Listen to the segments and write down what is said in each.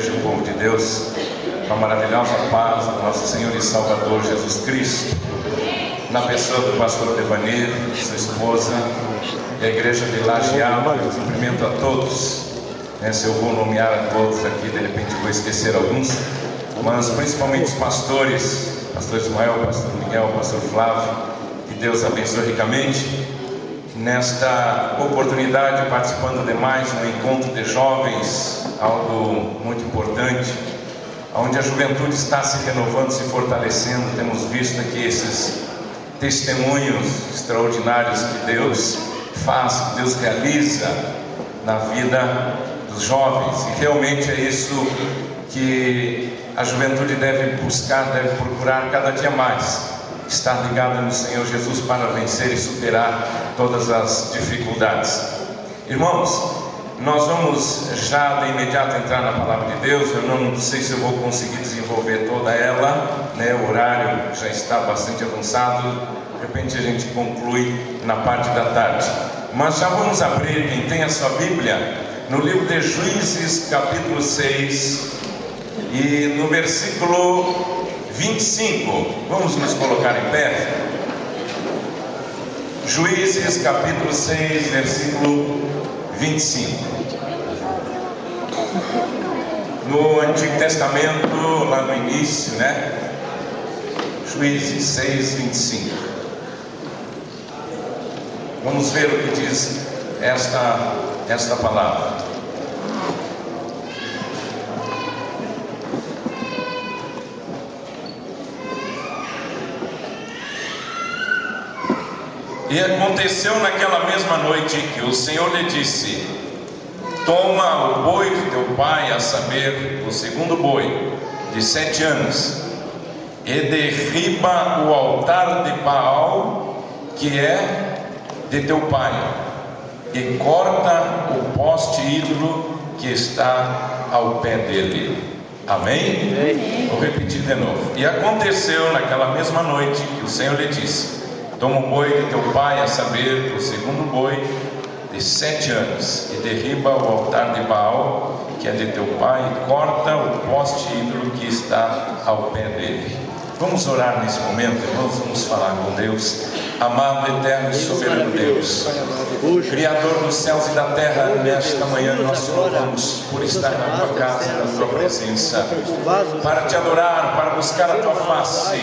igreja, o povo de Deus, com a maravilhosa paz do nosso Senhor e Salvador Jesus Cristo, na pessoa do pastor Devanir, sua esposa, e a igreja de Lajeado. Eu cumprimento a todos, se eu vou nomear a todos aqui, de repente vou esquecer alguns, mas principalmente os pastores, pastor Ismael, pastor Miguel, pastor Flávio, que Deus abençoe ricamente. Nesta oportunidade, participando de mais um encontro de jovens, algo muito importante, onde a juventude está se renovando, se fortalecendo. Temos visto aqui esses testemunhos extraordinários que Deus faz, que Deus realiza na vida dos jovens, e realmente é isso que a juventude deve buscar, deve procurar cada dia mais. Estar ligado no Senhor Jesus para vencer e superar todas as dificuldades. Irmãos, nós vamos já de imediato entrar na palavra de Deus. Eu não sei se eu vou conseguir desenvolver toda ela, O horário já está bastante avançado. De repente a gente conclui na parte da tarde. Mas já vamos abrir, quem tem a sua Bíblia, no livro de Juízes, capítulo 6, e no versículo 25, vamos nos colocar em pé. Juízes capítulo 6, versículo 25. No Antigo Testamento, lá no início, Juízes 6, 25. Vamos ver o que diz esta palavra. E aconteceu naquela mesma noite que o Senhor lhe disse: toma o boi de teu pai, a saber, o segundo boi, de 7 anos, e derriba o altar de Baal, que é de teu pai, e corta o poste ídolo que está ao pé dele. Amém? Amém. Vou repetir de novo. E aconteceu naquela mesma noite que o Senhor lhe disse: toma o boi de teu pai, a saber, o segundo boi, de 7 anos, e derriba o altar de Baal, que é de teu pai, e corta o poste ídolo que está ao pé dele. Vamos orar nesse momento, irmãos, vamos falar com Deus. Amado, eterno e soberano Deus, Criador dos céus e da terra, nesta manhã nós te louvamos por estar na tua casa, na tua presença, para te adorar, para buscar a tua face,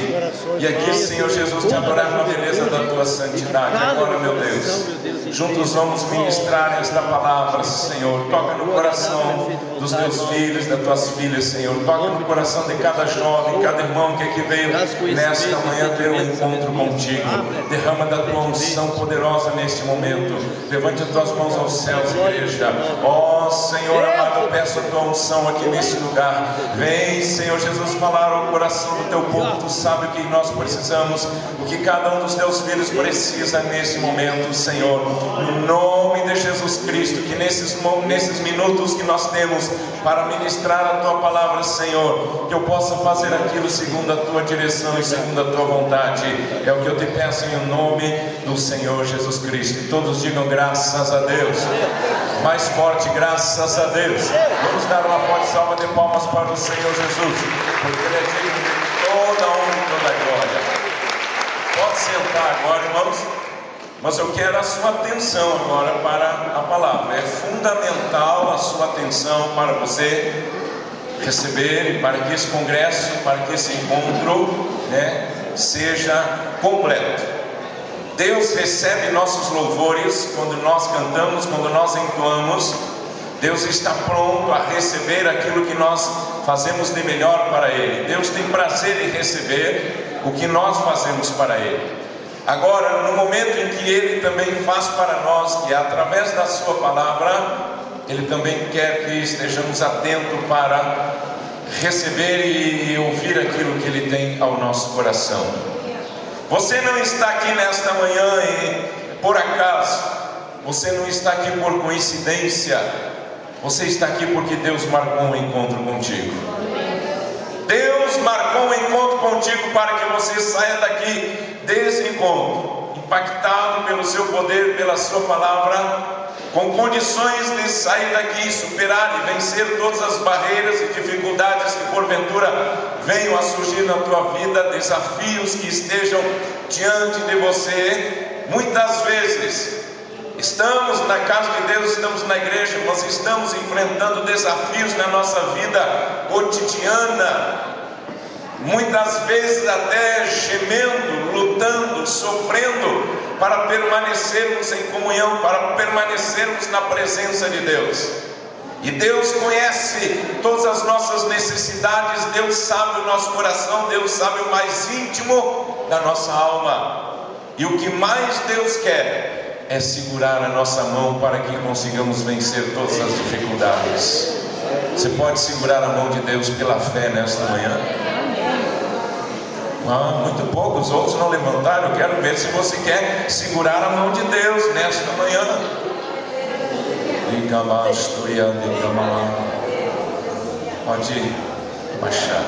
e aqui, Senhor Jesus, te adorar na beleza da tua santidade. Agora, meu Deus, juntos vamos ministrar esta palavra, Senhor. Toca no coração dos teus filhos, das tuas filhas, Senhor. Toca no coração de cada jovem, cada irmão que aqui veio nesta manhã ter um encontro contigo. Derrama da tua unção poderosa neste momento. Levante as tuas mãos aos céus, igreja. Ó Senhor amado, eu peço a tua unção aqui neste lugar. Vem, Senhor Jesus, falar ao coração do teu povo. Tu sabe o que nós precisamos, o que cada um dos teus filhos precisa neste momento, Senhor. No nome de Jesus Cristo, que nesses minutos que nós temos para ministrar a tua palavra, Senhor, que eu possa fazer aquilo segundo a tua direção e segundo a tua vontade. É o que eu te peço em nome do Senhor Jesus Cristo. E todos digam graças a Deus. Mais forte, graças a Deus. Vamos dar uma forte salva de palmas para o Senhor Jesus, porque Ele é digno de toda a honra e toda a glória. Pode sentar agora, irmãos. Mas eu quero a sua atenção agora para a palavra. É fundamental a sua atenção para você receber, e para que esse congresso, para que esse encontro seja completo. Deus recebe nossos louvores quando nós cantamos, quando nós entoamos. Deus está pronto a receber aquilo que nós fazemos de melhor para Ele. Deus tem prazer em receber o que nós fazemos para Ele. Agora, no momento em que Ele também faz para nós, que é através da sua palavra, Ele também quer que estejamos atentos para receber e ouvir aquilo que Ele tem ao nosso coração. Você não está aqui nesta manhã por acaso. Você não está aqui por coincidência. Você está aqui porque Deus marcou um encontro contigo. Deus marcou um encontro contigo para que você saia daqui desse encontro, impactado pelo seu poder, pela sua palavra, com condições de sair daqui, superar e vencer todas as barreiras e dificuldades que porventura venham a surgir na tua vida, desafios que estejam diante de você. Muitas vezes estamos na casa de Deus, estamos na igreja, mas estamos enfrentando desafios na nossa vida cotidiana, muitas vezes até gemendo, lutando, sofrendo, para permanecermos em comunhão, para permanecermos na presença de Deus. E Deus conhece todas as nossas necessidades, Deus sabe o nosso coração, Deus sabe o mais íntimo da nossa alma. E o que mais Deus quer é segurar a nossa mão para que consigamos vencer todas as dificuldades. Você pode segurar a mão de Deus pela fé nesta manhã? Muito poucos, outros não levantaram. Eu quero ver se você quer segurar a mão de Deus nesta manhã. Pode baixar.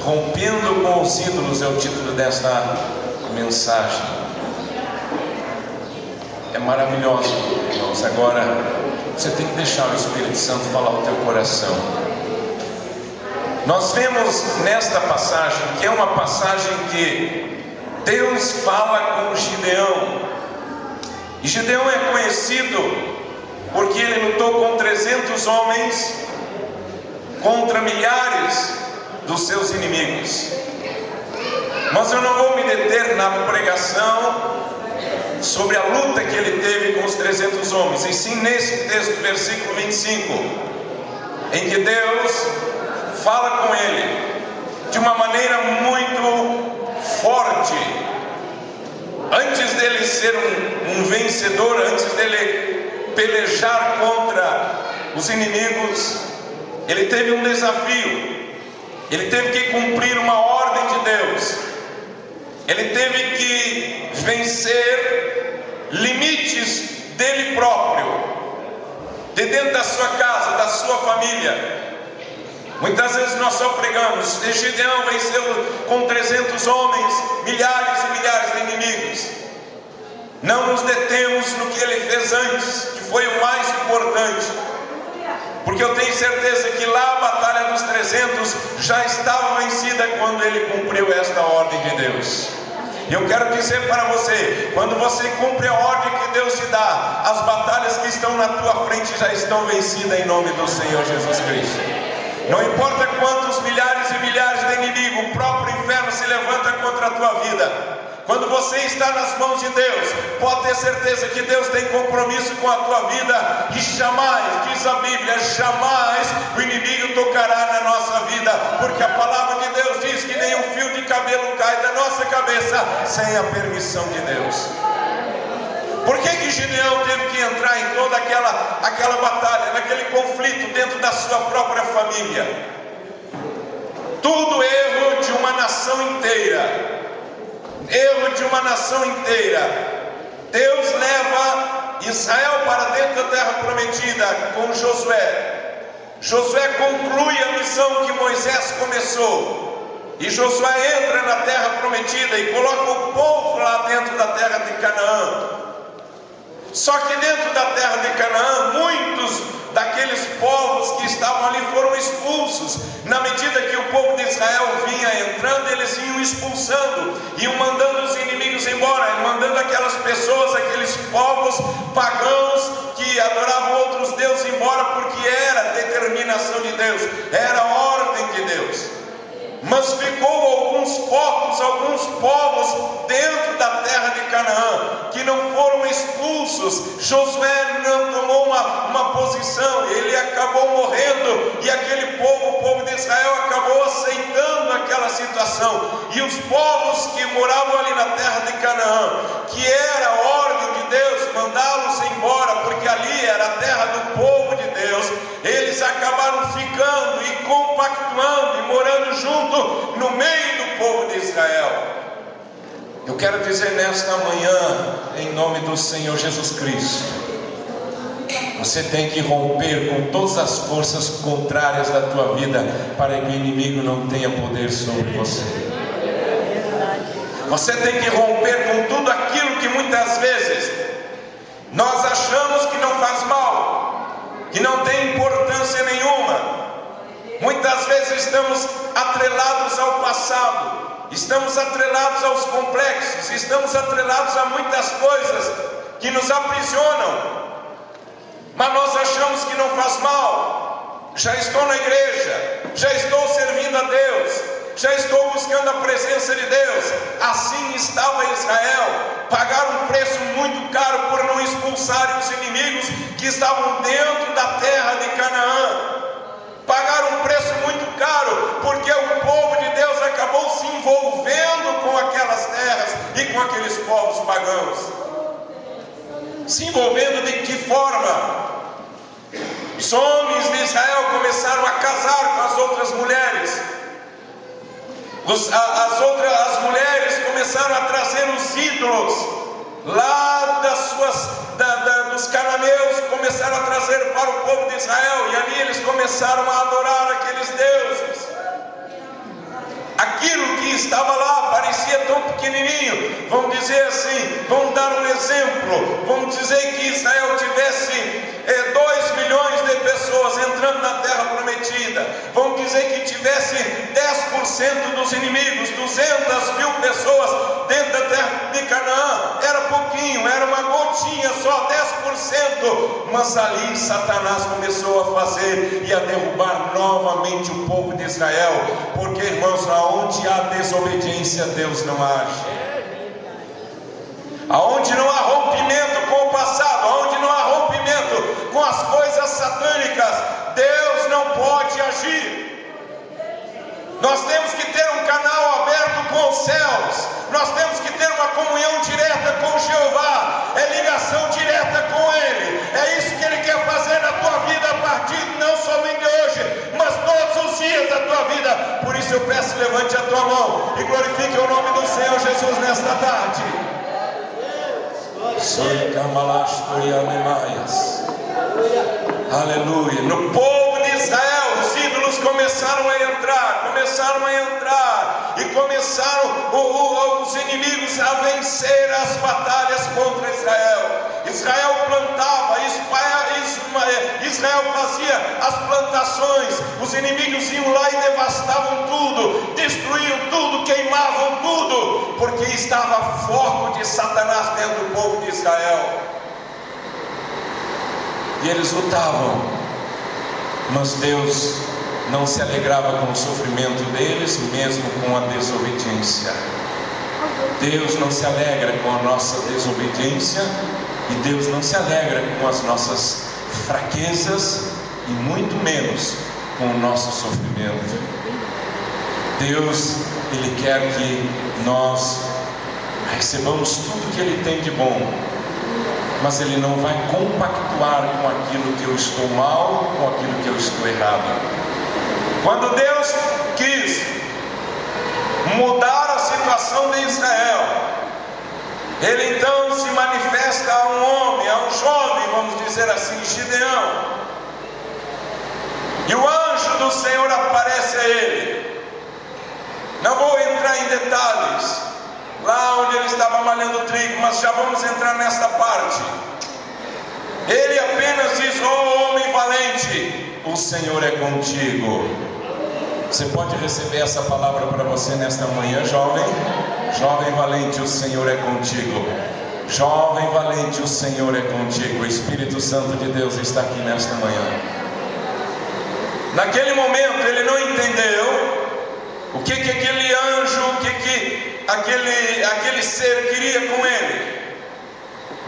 Rompendo com os ídolos é o título desta mensagem. É maravilhoso, irmãos. Agora você tem que deixar o Espírito Santo falar o teu coração. Nós vemos nesta passagem, que é uma passagem que Deus fala com Gideão. E Gideão é conhecido porque ele lutou com 300 homens contra milhares dos seus inimigos. Mas eu não vou me deter na pregação sobre a luta que ele teve com os 300 homens, e sim nesse texto, versículo 25, em que Deus fala com ele de uma maneira muito forte. Antes dele ser um vencedor, antes dele pelejar contra os inimigos, ele teve um desafio. Ele teve que cumprir uma ordem de Deus. Ele teve que vencer limites dele próprio, de dentro da sua casa, da sua família. Muitas vezes nós só pregamos. Gideão venceu com 300 homens, milhares e milhares de inimigos. Não nos detemos no que ele fez antes, que foi o mais importante, porque eu tenho certeza que lá a batalha dos 300 já estava vencida quando ele cumpriu esta ordem de Deus. E eu quero dizer para você, quando você cumpre a ordem que Deus te dá, as batalhas que estão na tua frente já estão vencidas em nome do Senhor Jesus Cristo. Não importa quantos milhares e milhares de inimigos, o próprio inferno se levanta contra a tua vida. Quando você está nas mãos de Deus, pode ter certeza que Deus tem compromisso com a tua vida. E jamais, diz a Bíblia, jamais o inimigo tocará na nossa vida, porque a palavra de Deus diz que nenhum fio de cabelo cai da nossa cabeça sem a permissão de Deus. Por que Gideão teve que entrar em toda aquela batalha, naquele conflito dentro da sua própria família? Tudo erro de uma nação inteira. Erro de uma nação inteira. Deus leva Israel para dentro da terra prometida com Josué. Josué conclui a missão que Moisés começou. E Josué entra na terra prometida e coloca o povo lá dentro da terra de Canaã. Só que dentro da terra de Canaã, muitos daqueles povos que estavam ali foram expulsos. Na medida que o povo de Israel vinha entrando, eles iam expulsando, iam mandando os inimigos embora, mandando aquelas pessoas, aqueles povos pagãos que adoravam outros deuses embora, porque era determinação de Deus, era ordem de Deus. Mas ficou alguns povos dentro da terra de Canaã, que não foram expulsos. Josué não tomou uma posição, ele acabou morrendo, e aquele povo, o povo de Israel, acabou aceitando aquela situação. E os povos que moravam ali na terra de Canaã, que era a ordem de Deus, mandá-los embora, porque ali era a terra do povo de Deus, eles acabaram ficando e compactuando e morando junto no meio do povo de Israel. Eu quero dizer nesta manhã, em nome do Senhor Jesus Cristo, você tem que romper com todas as forças contrárias da tua vida, para que o inimigo não tenha poder sobre você. Você tem que romper com tudo aquilo que muitas vezes Nós achamos que não faz mal, que não tem importância nenhuma. Muitas vezes estamos atrelados ao passado, estamos atrelados aos complexos, estamos atrelados a muitas coisas que nos aprisionam, mas nós achamos que não faz mal. Já estou na igreja, já estou servindo a Deus, já estou buscando a presença de Deus. Assim estava Israel. Pagaram um preço muito caro por não expulsarem os inimigos que estavam dentro da terra de Canaã. Pagaram um preço muito caro, porque o povo de Deus acabou se envolvendo com aquelas terras e com aqueles povos pagãos. Se envolvendo de que forma? Os homens de Israel começaram a casar com as outras mulheres. As mulheres começaram a trazer os ídolos lá dos cananeus, começaram a trazer para o povo de Israel, e ali eles começaram a adorar aqueles deuses. Aquilo que estava lá parecia tão pequenininho. Vamos dizer assim, vamos dar um exemplo. Vamos dizer que Israel tivesse 2 milhões de pessoas entrando na terra prometida. Vamos dizer que tivesse 10% dos inimigos, 200 mil pessoas dentro da terra de Canaã. Era pouquinho, era uma gotinha só, 10%. Mas ali Satanás começou a fazer e a derrubar novamente o povo de Israel. Porque, irmãos, aonde há desobediência, Deus não age. Aonde não há rompimento com o passado, aonde não há rompimento com as coisas satânicas, Deus não pode agir. Nós temos que ter um canal aberto com os céus. Nós temos que ter uma comunhão direta com Jeová. É ligação direta com Ele. É isso que Ele quer fazer na tua vida a partir não somente de hoje, mas todos os dias da tua vida. Por isso eu peço, levante a tua mão e glorifique o nome do Senhor Jesus nesta tarde. Aleluia. No povo de Israel, os ídolos começaram a entrar e começaram os inimigos a vencer as batalhas contra Israel. Israel plantava, Israel fazia as plantações, os inimigos iam lá e devastavam tudo, destruíam tudo, queimavam tudo, porque estava foco de Satanás dentro do povo de Israel. E eles lutavam, mas Deus não se alegrava com o sofrimento deles, mesmo com a desobediência. Deus não se alegra com a nossa desobediência, e Deus não se alegra com as nossas fraquezas, e muito menos com o nosso sofrimento. Deus, Ele quer que nós recebamos tudo que Ele tem de bom, mas Ele não vai compactuar com aquilo que eu estou mal, com aquilo que eu estou errado. Quando Deus quis mudar a situação de Israel, Ele então se manifesta a um homem, a um jovem, vamos dizer assim, Gideão. E o anjo do Senhor aparece a ele. Não vou entrar em detalhes, lá onde ele estava malhando trigo, mas já vamos entrar nesta parte. Ele apenas diz: ó homem valente, o Senhor é contigo. Você pode receber essa palavra para você nesta manhã, jovem? Jovem valente, o Senhor é contigo. Jovem valente, o Senhor é contigo. O Espírito Santo de Deus está aqui nesta manhã. Naquele momento ele não entendeu o que aquele anjo, o que aquele ser queria com ele.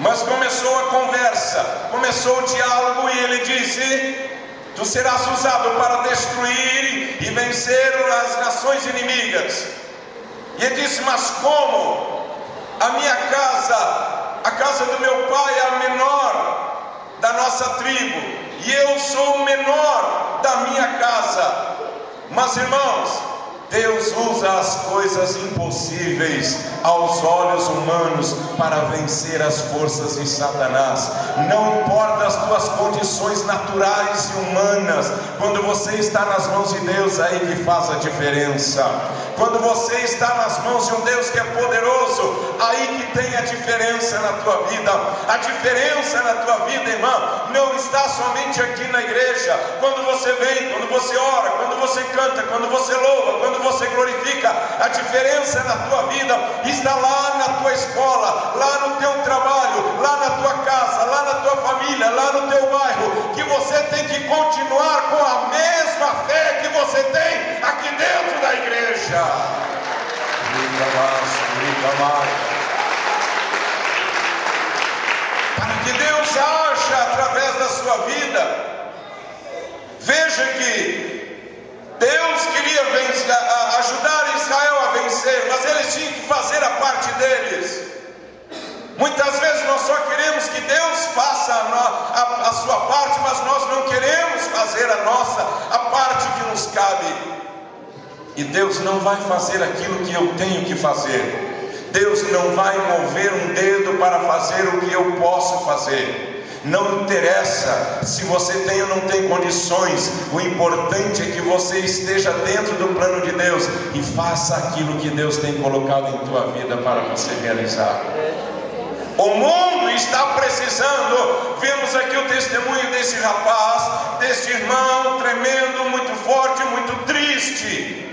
Mas começou a conversa, começou o diálogo, e ele disse: tu serás usado para destruir e vencer as nações inimigas. E ele disse: mas como? A minha casa, a casa do meu pai é a menor da nossa tribo, e eu sou o menor da minha casa. Mas, irmãos, Deus usa as coisas impossíveis aos olhos humanos para vencer as forças de Satanás. Não importa as tuas condições naturais e humanas, quando Quando você está nas mãos de Deus, aí que faz a diferença. Quando você está nas mãos de um Deus que é poderoso, aí que tem a diferença na tua vida. A diferença na tua vida, irmão, não está somente aqui na igreja. Quando você vem, quando você ora, quando você canta, quando você louva, quando você glorifica, a diferença na tua vida está lá na tua escola, lá no teu trabalho, lá na tua casa, lá na tua família, lá no teu bairro, que você tem que continuar com a mesma fé que você tem aqui dentro da igreja. Para que Deus haja através da sua vida. Veja que Deus queria ajudar Israel a vencer, mas eles tinham que fazer a parte deles. Muitas vezes nós só queremos que Deus faça a sua parte, mas nós não queremos fazer a parte que nos cabe. E Deus não vai fazer aquilo que eu tenho que fazer. Deus não vai mover um dedo para fazer o que eu posso fazer. Não interessa se você tem ou não tem condições. O importante é que você esteja dentro do plano de Deus e faça aquilo que Deus tem colocado em tua vida para você realizar. O mundo está precisando. Vemos aqui o testemunho desse rapaz, desse irmão tremendo, muito forte, muito triste.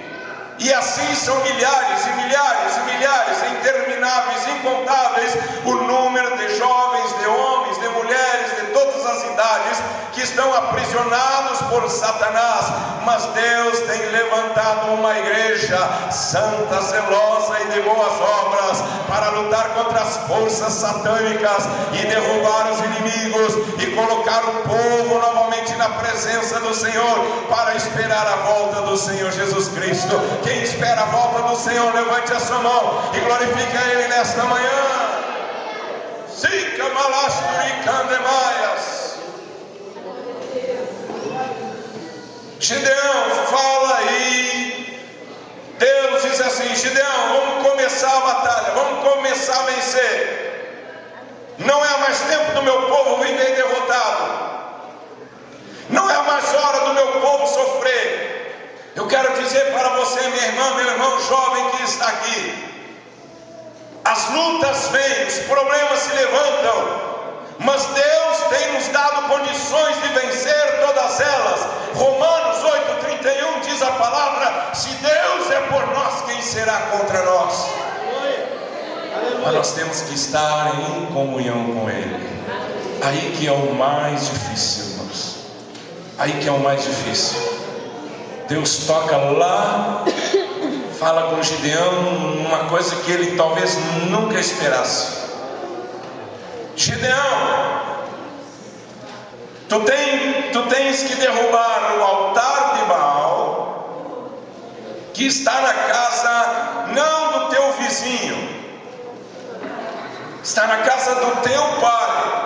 E assim são milhares e milhares e milhares, intermináveis, incontáveis, o número de jovens, de homens, de mulheres, de todas as idades, que estão aprisionados por Satanás. Mas Deus tem levantado uma igreja santa, zelosa e de boas obras, para lutar contra as forças satânicas e derrubar os inimigos, e colocar o povo novamente na presença do Senhor, para esperar a volta do Senhor Jesus Cristo. Quem espera a volta do Senhor, levante a sua mão e glorifique a Ele nesta manhã. Sica malasturi candemaias. Gideão fala aí. Deus diz assim: Gideão, vamos começar a batalha, vamos começar a vencer. Não é mais tempo do meu povo viver derrotado. Não é mais hora do meu povo sofrer. Eu quero dizer para você, minha irmã, meu irmão jovem que está aqui: as lutas vêm, os problemas se levantam, mas Deus tem nos dado condições de vencer todas elas. Romanos 8:31 diz a palavra: se Deus é por nós, quem será contra nós? Mas nós temos que estar em comunhão com Ele. Aí que é o mais difícil, irmãos. Aí que é o mais difícil. Deus toca lá, fala com Gideão uma coisa que ele talvez nunca esperasse. Gideão, tu tens que derrubar o altar de Baal, que está na casa não do teu vizinho, está na casa do teu pai,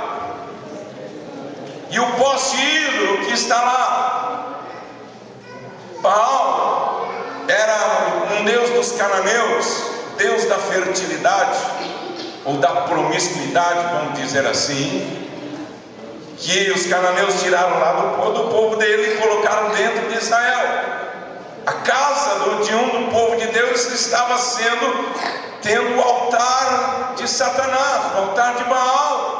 e o poste ídolo que está lá. Baal era um deus dos cananeus, deus da fertilidade, ou da promiscuidade, vamos dizer assim, que os cananeus tiraram lá do povo dele e colocaram dentro de Israel. A casa de um do povo de Deus estava tendo o altar de Satanás, o altar de Baal.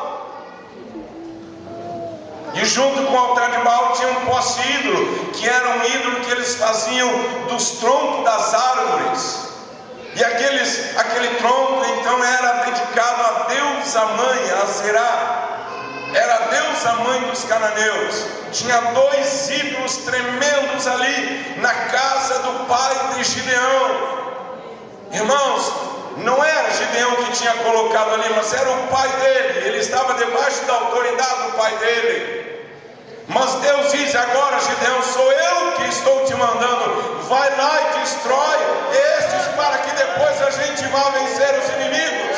E junto com o altar de Baal tinha um poste ídolo, que era um ídolo que eles faziam dos troncos das árvores. E aquele tronco então era dedicado à deusa mãe, a Zerá. Era a deusa mãe dos cananeus. Tinha 2 ídolos tremendos ali na casa do pai de Gideão. Irmãos, não era Gideão que tinha colocado ali, mas era o pai dele. Ele estava debaixo da autoridade do pai dele. Mas Deus diz agora: Gideão, sou eu que estou te mandando. Vai lá e destrói estes, para que depois a gente vá vencer os inimigos.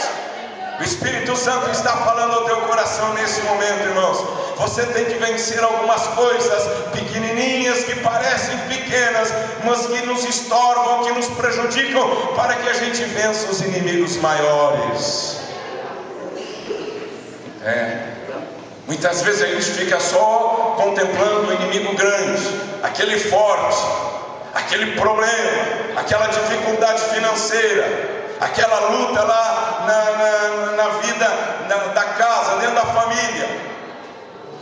O Espírito Santo está falando ao teu coração nesse momento, irmãos. Você tem que vencer algumas coisas pequenininhas, que parecem pequenas, mas que nos estorvam, que nos prejudicam, para que a gente vença os inimigos maiores. Muitas vezes a gente fica só contemplando o inimigo grande, aquele forte, aquele problema, aquela dificuldade financeira, aquela luta lá na vida da casa, dentro da família.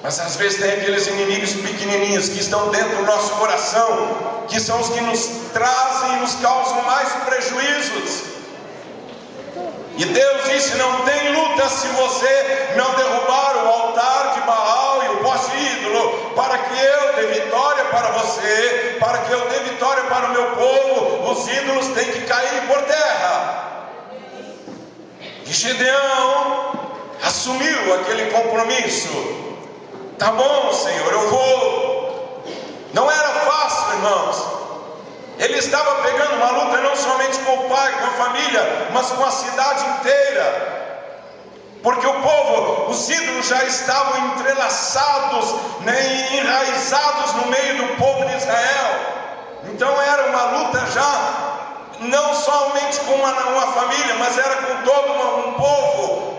Mas às vezes tem aqueles inimigos pequenininhos que estão dentro do nosso coração, que são os que nos trazem e nos causam mais prejuízos. E Deus disse: não tem luta se você não derrubar o altar de Baal e o poste ídolo, para que eu dê vitória para você, para que eu dê vitória para o meu povo. Os ídolos têm que cair por terra. E Gideão assumiu aquele compromisso. Tá bom, Senhor, eu vou. Não era fácil, irmãos. Ele estava pegando uma luta não somente com o pai, com a família, mas com a cidade inteira. Porque o povo, os ídolos já estavam entrelaçados, enraizados no meio do povo de Israel. Então era uma luta já, não somente com uma família, mas era com todo um povo.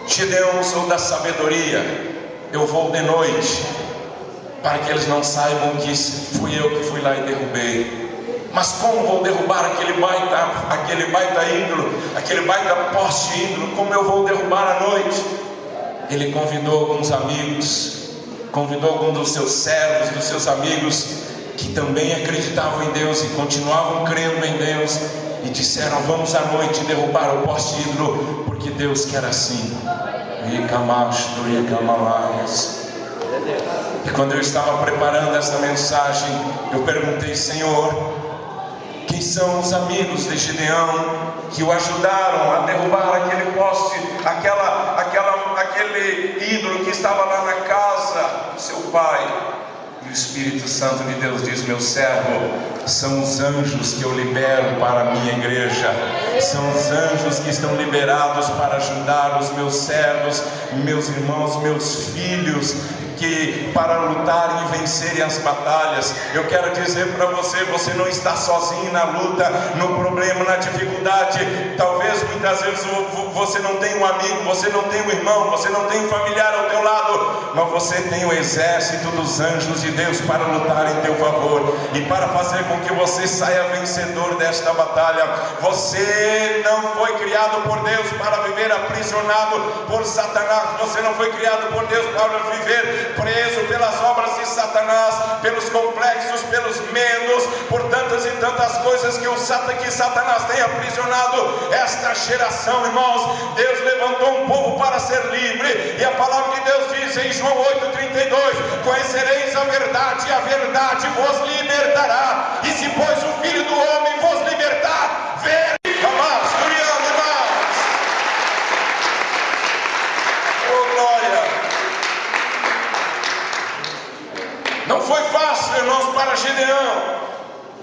Gideão usou da sabedoria. Eu vou de noite, para que eles não saibam que fui eu que fui lá e derrubei. Mas como vou derrubar aquele baita ídolo, aquele baita poste ídolo? Como eu vou derrubar à noite? Ele convidou alguns amigos, convidou alguns dos seus servos, dos seus amigos, que também acreditavam em Deus e continuavam crendo em Deus, e disseram: vamos à noite derrubar o poste ídolo, porque Deus quer assim. E quando eu estava preparando essa mensagem, eu perguntei: Senhor, quem são os amigos de Gideão que o ajudaram a derrubar aquele poste, aquele ídolo que estava lá na casa do seu pai? E o Espírito Santo de Deus diz: meu servo, são os anjos que eu libero para a minha igreja. São os anjos que estão liberados para ajudar os meus servos, meus irmãos, meus filhos, que para lutarem e vencerem as batalhas. Eu quero dizer para você: você não está sozinho na luta, no problema, na dificuldade. Talvez muitas vezes você não tenha um amigo, você não tenha um irmão, você não tenha um familiar ao teu lado, mas você tem o exército dos anjos de Deus para lutar em teu favor e para fazer com que você saia vencedor desta batalha. Você não foi criado por Deus para viver aprisionado por Satanás. Você não foi criado por Deus para viver preso pelas obras de Satanás, pelos complexos, pelos medos, por tantas e tantas coisas que Satanás tem aprisionado esta geração, irmãos. Deus levantou um povo para ser livre, e a palavra de Deus diz em João 8,32: conhecereis a verdade, e a verdade vos libertará. E se pois o Filho do Homem vos libertar, veremos. Oh glória! Não foi fácil, irmãos, para Gideão,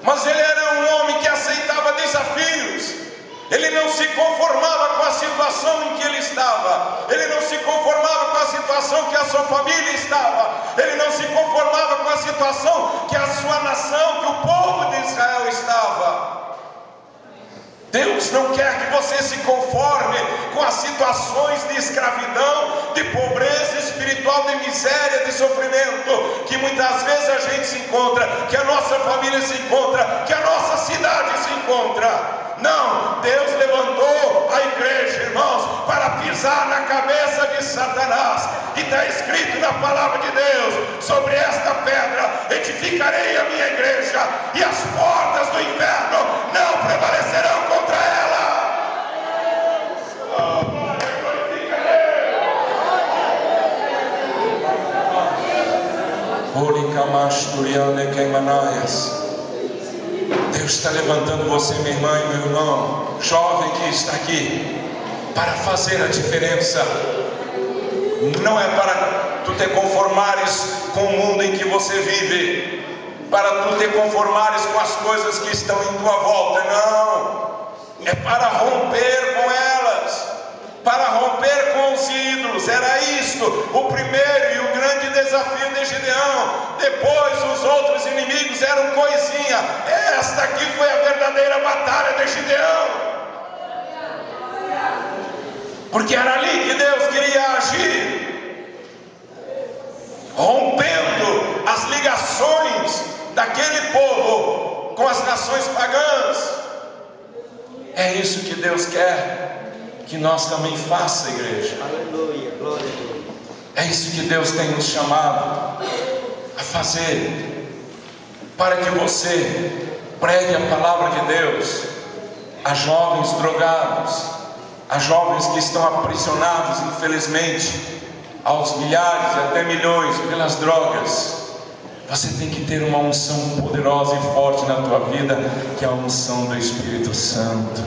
mas ele era um homem que aceitava desafios. Ele não se conformava com a situação em que ele estava. Ele não se conformava com a situação que a sua família estava. Ele não se conformava com a situação que a sua nação, que o povo de Israel estava. Deus não quer que você se conforme com as situações de escravidão, de pobreza espiritual, de miséria, de sofrimento, que muitas vezes a gente se encontra, que a nossa família se encontra, que a nossa cidade se encontra. Não, Deus levantou a igreja, irmãos, para pisar na cabeça de Satanás. E está escrito na palavra de Deus: sobre esta pedra edificarei a minha igreja, e as portas do inferno não prevalecerão contra ela. Deus está levantando você, minha irmã e meu irmão, jovem que está aqui, para fazer a diferença. Não é para tu te conformares com o mundo em que você vive, para tu te conformares com as coisas que estão em tua volta. Não, é para romper com elas, para romper com os ídolos. Era isto o primeiro e o grande desafio de Gideão. Depois os outros inimigos eram coisinha. Esta aqui foi a verdadeira batalha de Gideão, porque era ali que Deus queria agir. rompendo as ligações daquele povo com as nações pagãs. É isso que Deus quer que nós também faça, igreja. Aleluia, glória a Deus. É isso que Deus tem nos chamado a fazer, para que você pregue a palavra de Deus a jovens drogados, a jovens que estão aprisionados, infelizmente, aos milhares e até milhões pelas drogas. Você tem que ter uma unção poderosa e forte na tua vida, que é a unção do Espírito Santo.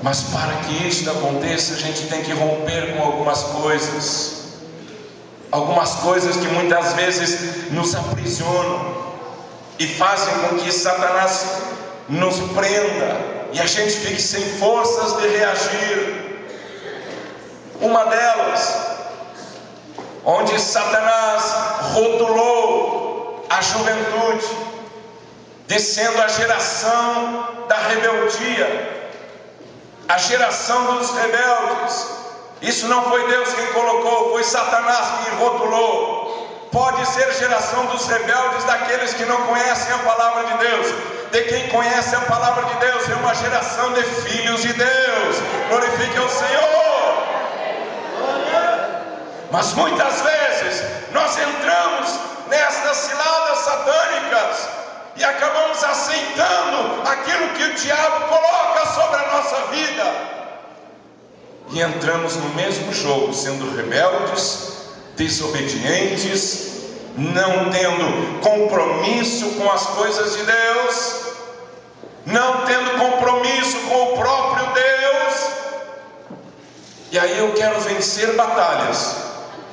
Mas para que isso aconteça, a gente tem que romper com algumas coisas que muitas vezes nos aprisionam e fazem com que Satanás nos prenda e a gente fique sem forças de reagir. Uma delas, onde Satanás rotulou a juventude de sendo a geração da rebeldia, a geração dos rebeldes. Isso não foi Deus quem colocou, foi Satanás que rotulou. Pode ser geração dos rebeldes, daqueles que não conhecem a palavra de Deus. De quem conhece a palavra de Deus, é uma geração de filhos de Deus. Glorifique ao Senhor. Mas muitas vezes nós entramos nestas ciladas satânicas e acabamos aceitando aquilo que o diabo coloca sobre a nossa vida, e entramos no mesmo jogo, sendo rebeldes, desobedientes, não tendo compromisso com as coisas de Deus, não tendo compromisso com o próprio Deus. E aí eu quero vencer batalhas,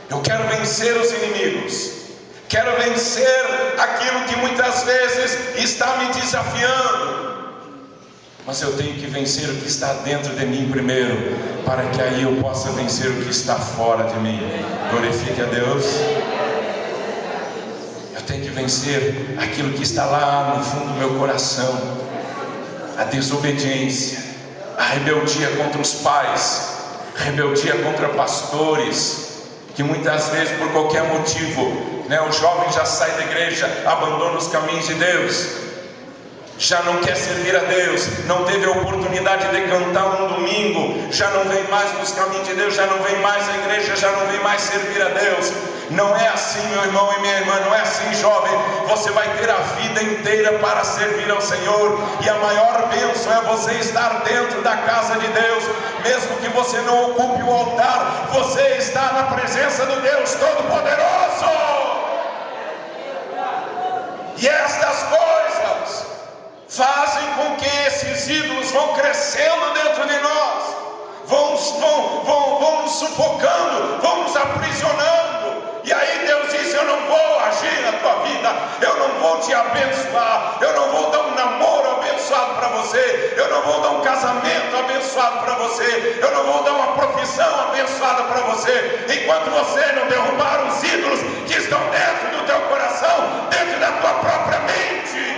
eu quero vencer os inimigos, quero vencer aquilo que muitas vezes está me desafiando, mas eu tenho que vencer o que está dentro de mim primeiro, para que aí eu possa vencer o que está fora de mim. Glorifique a Deus. Eu tenho que vencer aquilo que está lá no fundo do meu coração, a desobediência, a rebeldia contra os pais, rebeldia contra pastores, que muitas vezes por qualquer motivo, o jovem já sai da igreja, abandona os caminhos de Deus, já não quer servir a Deus, não teve a oportunidade de cantar um domingo, já não vem mais nos caminhos de Deus, já não vem mais à igreja, já não vem mais servir a Deus. Não é assim, meu irmão e minha irmã, não é assim, jovem. Você vai ter a vida inteira para servir ao Senhor, e a maior bênção é você estar dentro da casa de Deus. Mesmo que você não ocupe o altar, você está na presença do Deus Todo-Poderoso. E estas coisas fazem com que esses ídolos vão crescendo dentro de nós, vão nos sufocando, vão nos aprisionando. E aí Deus diz: eu não vou agir na tua vida, eu não vou te abençoar, eu não vou dar um namoro abençoado para você, eu não vou dar um casamento abençoado para você, eu não vou dar uma profissão abençoada para você, enquanto você não derrubar os ídolos que estão dentro do teu coração, dentro da tua própria mente.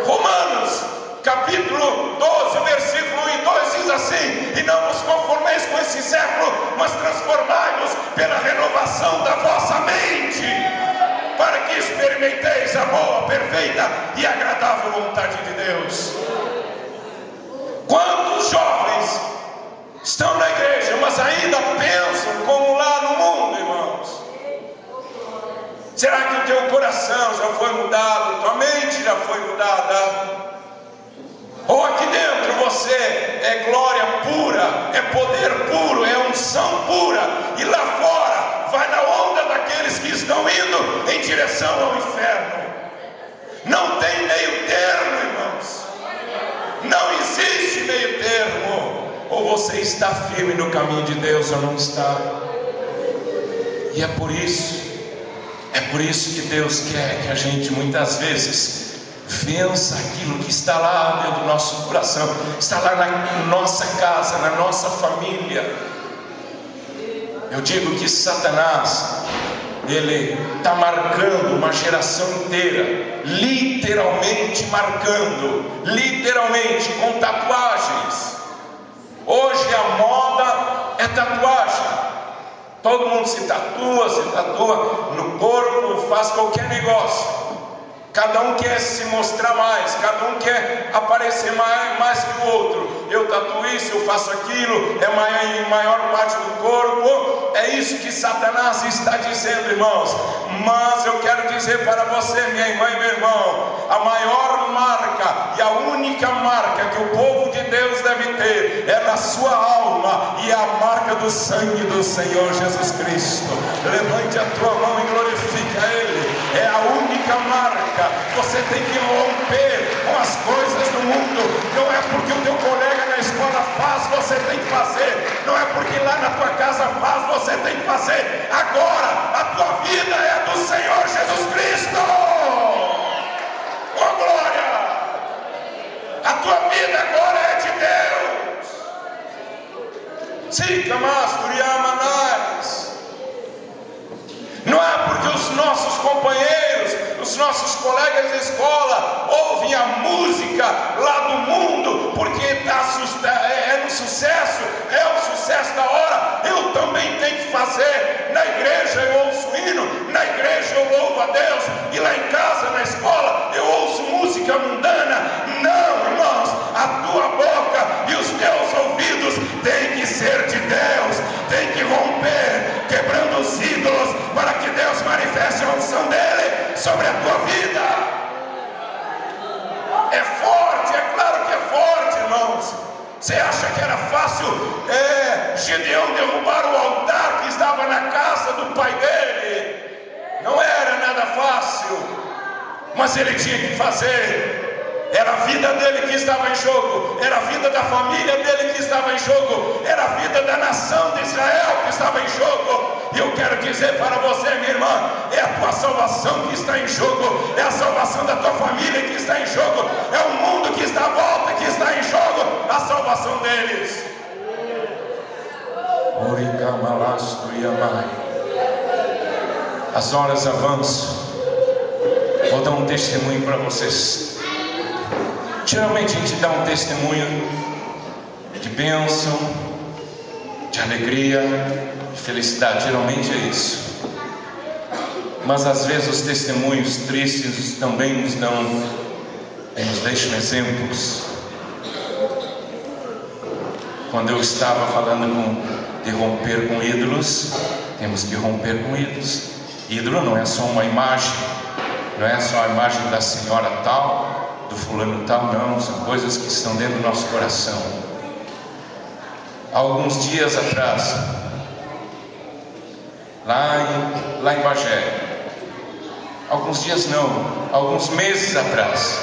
Romanos capítulo 12, versículo 1 e 2 diz assim: e não vos conformeis com esse século, mas transformai-vos pela renovação da vossa mente, para que experimenteis a boa, perfeita e agradável vontade de Deus. Quantos jovens estão na igreja, mas ainda pensam como lá no mundo, irmãos? Será que o teu coração já foi mudado? Tua mente já foi mudada? Ou aqui dentro você é glória pura, é poder puro, é unção pura, e lá fora vai na onda daqueles que estão indo em direção ao inferno? Não tem meio termo, irmãos. Não existe meio termo. Ou você está firme no caminho de Deus ou não está. E é por isso que Deus quer que a gente muitas vezes vença aquilo que está lá dentro do nosso coração, está lá na nossa casa, na nossa família. Eu digo que Satanás, ele está marcando uma geração inteira, literalmente marcando, com tatuagens. Hoje a moda é tatuagem. Todo mundo se tatua no corpo, faz qualquer negócio. Cada um quer se mostrar mais, cada um quer aparecer mais que o outro. Eu tatuo isso, eu faço aquilo, é maior parte do corpo. É isso que Satanás está dizendo, irmãos. Mas eu quero dizer para você, minha irmã e meu irmão, a maior marca e a única marca que o povo de Deus deve ter é na sua alma, e é a marca do sangue do Senhor Jesus Cristo. Levante a tua mão e glorifique a Ele. É a única marca. Você tem que romper com as coisas do mundo. Não é porque o teu colega na escola faz, você tem que fazer. Não é porque lá na tua casa faz, você tem que fazer. Agora a tua vida é do Senhor Jesus Cristo. Oh glória! A tua vida agora é de Deus. Sica mas Turiamanais. Não é porque os nossos companheiros, os nossos colegas de escola ouvem a música lá do mundo, porque é no sucesso, é o sucesso da hora. Eu também tenho que fazer. Na igreja eu ouço hino, na igreja eu louvo a Deus, e lá em casa, na escola, eu ouço música mundana. Não, irmãos, a tua boca e os teus ouvidos têm que ser de Deus, tem que romper, quebrando os ídolos, para que Deus manifeste a unção dele sobre a tua vida. É forte, é claro que é forte, irmãos. Você acha que era fácil Gideão derrubar o altar que estava na casa do pai dele? Não era nada fácil, mas ele tinha que fazer. Era a vida dele que estava em jogo, era a vida da família dele que estava em jogo, era a vida da nação de Israel que estava em jogo. E eu quero dizer para você, minha irmã, é a tua salvação que está em jogo, é a salvação da tua família que está em jogo, é o mundo que está à volta que está em jogo, a salvação deles. As horas avançam. Vou dar um testemunho para vocês. Geralmente a gente dá um testemunho de bênção, de alegria, de felicidade. Geralmente é isso. Mas às vezes os testemunhos tristes também nos deixam exemplos. Quando eu estava falando de romper com ídolos, temos que romper com ídolos. Ídolo não é só uma imagem, não é só a imagem da senhora tal, do fulano tal, não, são coisas que estão dentro do nosso coração. Há alguns dias atrás, lá em Bagé, alguns meses atrás,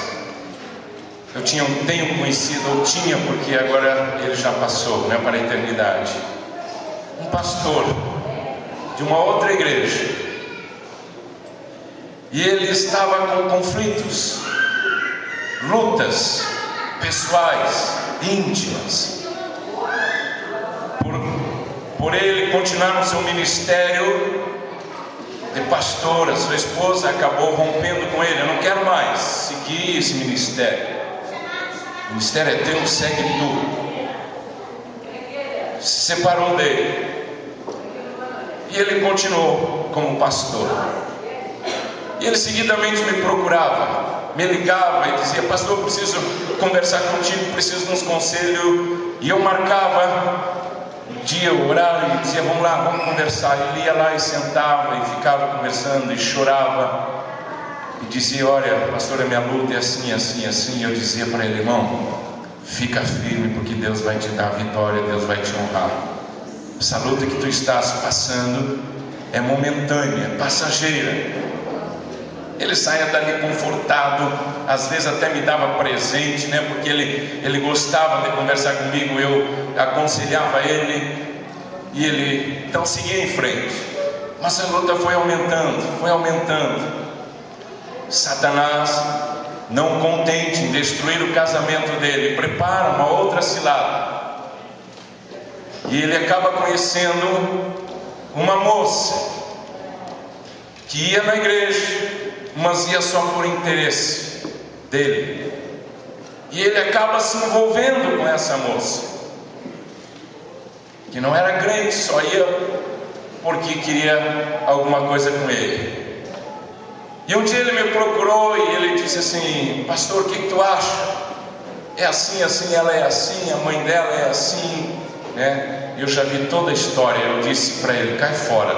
eu tenho conhecido, ou tinha, porque agora ele já passou, né, para a eternidade, um pastor de uma outra igreja, e ele estava com conflitos, lutas pessoais, íntimas, por ele continuar no seu ministério de pastor. A sua esposa acabou rompendo com ele. Eu não quero mais seguir esse ministério. O ministério é teu, segue tu. Se separou dele, e ele continuou como pastor. E ele seguidamente me procurava, me ligava e dizia: pastor, preciso conversar contigo, preciso de uns conselhos. E eu marcava o dia, o horário, e dizia: vamos lá, vamos conversar. Ele ia lá e sentava e ficava conversando e chorava e dizia: olha, pastor, a minha luta é assim, assim, assim. E eu dizia para ele: irmão, fica firme, porque Deus vai te dar a vitória, Deus vai te honrar. Essa luta que tu estás passando é momentânea, é passageira. Ele saía dali confortado, às vezes até me dava presente, né? Porque ele gostava de conversar comigo, eu aconselhava ele, e ele então seguia em frente. Mas a luta foi aumentando. Satanás, não contente em destruir o casamento dele, prepara uma outra cilada, e ele acaba conhecendo uma moça que ia na igreja, mas ia só por interesse dele, e ele acaba se envolvendo com essa moça, que não era crente, só ia porque queria alguma coisa com ele. E um dia ele me procurou e ele disse assim: pastor, o que tu acha? É assim, assim, ela é assim, a mãe dela é assim, né? Eu já vi toda a história. Eu disse para ele: cai fora,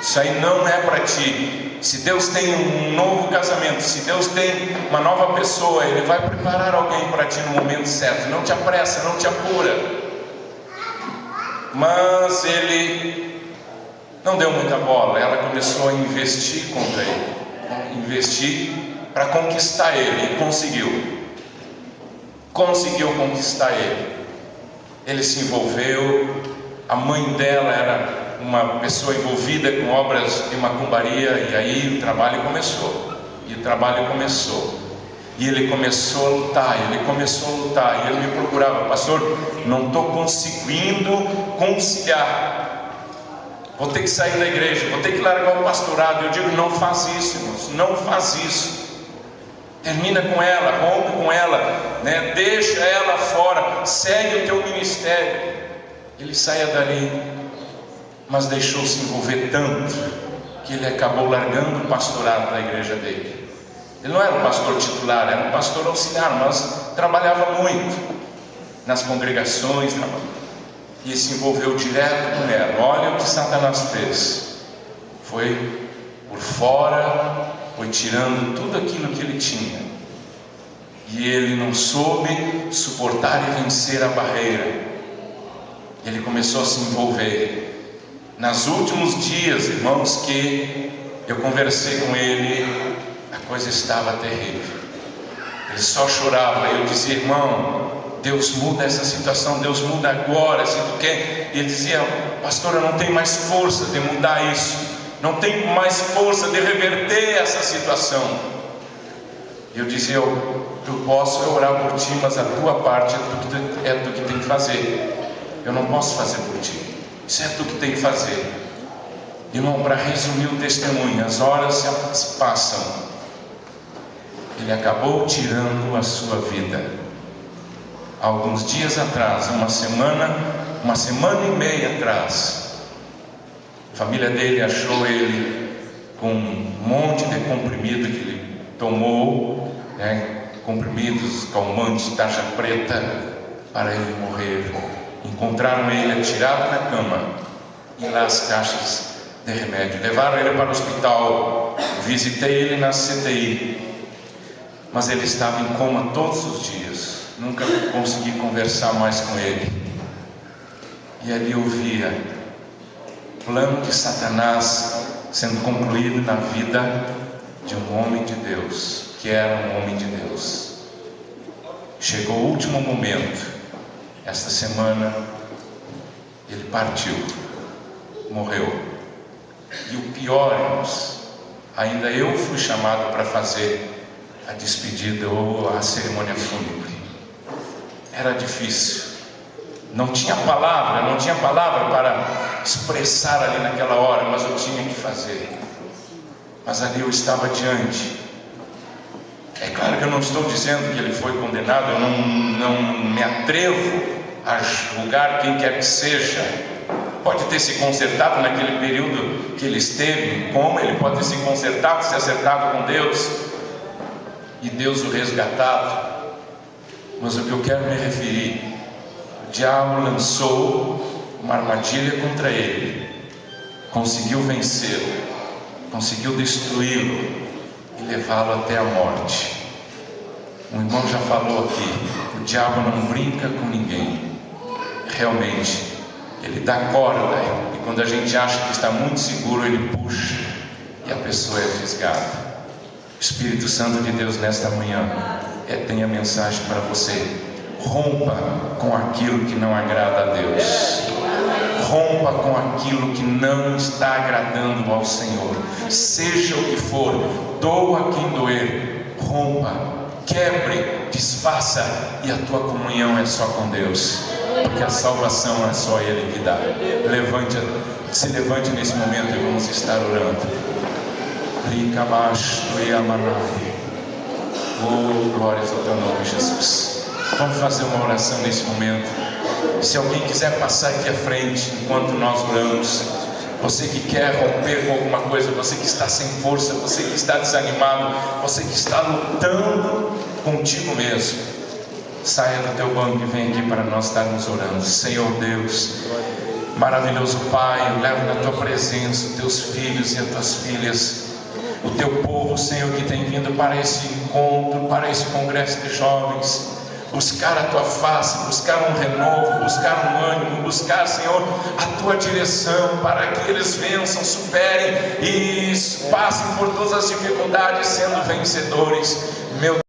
isso aí não é para ti. Se Deus tem um novo casamento, se Deus tem uma nova pessoa, Ele vai preparar alguém para ti no momento certo. Não te apressa, não te apura. Mas ele não deu muita bola. Ela começou a investir contra ele, investir para conquistar ele, e conseguiu conquistar ele. Ele se envolveu. A mãe dela era uma pessoa envolvida com obras de macumbaria, e aí o trabalho começou. E ele começou a lutar, e ele me procurava: pastor, não estou conseguindo conciliar, vou ter que sair da igreja, vou ter que largar o pastorado. Eu digo: não faz isso, irmãos, não faz isso. Termina com ela, rompe com ela, né? Deixa ela fora, segue o teu ministério. Ele saia dali, mas deixou-se envolver tanto que ele acabou largando o pastorado da igreja dele. Ele não era um pastor titular, era um pastor auxiliar, mas trabalhava muito nas congregações, e se envolveu direto com ela. Olha o que Satanás fez. Foi por fora, foi tirando tudo aquilo que ele tinha, e ele não soube suportar e vencer a barreira. Ele começou a se envolver. Nos últimos dias, irmãos, que eu conversei com ele, a coisa estava terrível. Ele só chorava. Eu dizia: irmão, Deus muda essa situação, Deus muda agora, se tu quer. E ele dizia: pastor, eu não tenho mais força de mudar isso, não tenho mais força de reverter essa situação. Eu dizia: eu posso orar por ti, mas a tua parte é tu que tem que fazer. Eu não posso fazer por ti, isso é tu que tem que fazer. Irmão, para resumir o testemunho, as horas se passam. Ele acabou tirando a sua vida. Alguns dias atrás, uma semana e meia atrás, a família dele achou ele com um monte de comprimido que ele tomou, né? Comprimidos, calmantes, tarja preta, para ele morrer. Encontraram ele atirado na cama, e lá as caixas de remédio. Levaram ele para o hospital. Visitei ele na CTI, mas ele estava em coma todos os dias. Nunca consegui conversar mais com ele. E ali eu via o plano de Satanás sendo concluído na vida de um homem de Deus, que era um homem de Deus. Chegou o último momento. Esta semana ele partiu, morreu. E o pior, irmãos, ainda eu fui chamado para fazer a despedida ou a cerimônia fúnebre. Era difícil, não tinha palavra para expressar ali naquela hora, mas eu tinha que fazer. Mas ali eu estava diante. É claro que eu não estou dizendo que ele foi condenado, eu não me atrevo a julgar quem quer que seja. Pode ter se consertado naquele período que ele esteve em coma, ele pode ter se consertado, se acertado com Deus, e Deus o resgatado. Mas o que eu quero me referir, o diabo lançou uma armadilha contra ele, conseguiu vencê-lo, conseguiu destruí-lo e levá-lo até a morte. Um irmão já falou aqui: o diabo não brinca com ninguém. Realmente, ele dá corda, e quando a gente acha que está muito seguro, ele puxa e a pessoa é fisgada. O Espírito Santo de Deus nesta manhã tem a mensagem para você: rompa com aquilo que não agrada a Deus, rompa com aquilo que não está agradando ao Senhor, seja o que for, doa quem doer, rompa, quebre, desfaça, e a tua comunhão é só com Deus, porque a salvação é só Ele que dá. Se levante nesse momento e vamos estar orando. Oh, glórias ao teu nome, Jesus. Vamos fazer uma oração nesse momento. Se alguém quiser passar aqui à frente enquanto nós oramos, Você que quer romper com alguma coisa, você que está sem força, você que está desanimado, você que está lutando contigo mesmo, saia do teu banco e vem aqui para nós estarmos orando. Senhor Deus, maravilhoso Pai, eu levo na tua presença os teus filhos e as tuas filhas, o teu povo, Senhor, que tem vindo para esse encontro, para esse congresso de jovens, buscar a tua face, buscar um renovo, buscar um ânimo, buscar, Senhor, a tua direção, para que eles vençam, superem e passem por todas as dificuldades sendo vencedores. Meu